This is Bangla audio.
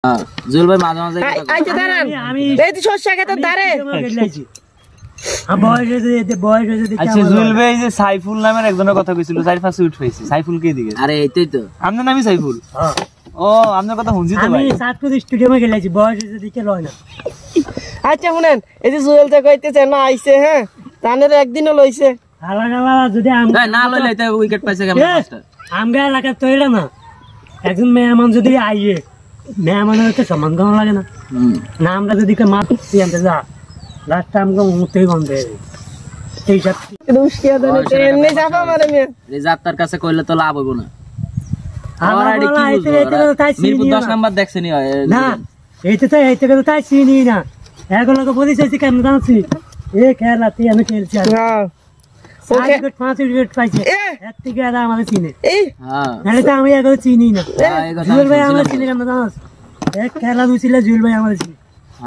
জুয়েল ভাই মাঝে মাঝে আইতে দাঁড়ান আমি এই তো সরষা খেতে দাঁড়ে আচ্ছা জুয়েল ভাই যে সাইফুল নামের একজনের কথা কইছিল 4-5 উইট হইছে সাইফুল কে দিকে আরে এইটাই তো আপনার নামই সাইফুল ও আপনার কথা শুনছি তো ভাই আমি সাতপুর স্টেডিয়ামে গেলাইছি বয়স দিকে লয় না আচ্ছা শুনেন এই যে জুয়েল তে কইতেছে না আইছে হ্যাঁ তানের একদিনও লইছে হালাগালা যদি না লইলে তো উইকেট পাইছে কেমন মাস্টার আমগা এলাকা তৈরা না একজন মেহমান যদি আইয়ে মেহমানের তো সম্মান করা লাগে না না আমরা যদি মারছি আনতে যা লাস্ট আমগা মুতেই বন্ধ হয়ে এই সব রুশকিয়া দেনে এমনি চাপা মারে মে রেজাত তার কাছে কইলে তো লাভ হইব না হালাগালা মিরপুর 10 নাম্বার দেখছেনি না এইতে তো তাই চিনি না এগুলোকে বলিস কেমন জানছি এ খেলাতে আমি খেলছি হ্যাঁ 5 উইকেট পাইছে এর থেকে আর আমাদের চিনে হ্যাঁ নাহলে তো আমি এগুলো চিনি না জুয়েল ভাই আমাদের চিনে কেমন জানাস এক খেলা দিয়েছিল জুয়েল ভাই আমাদের চিনি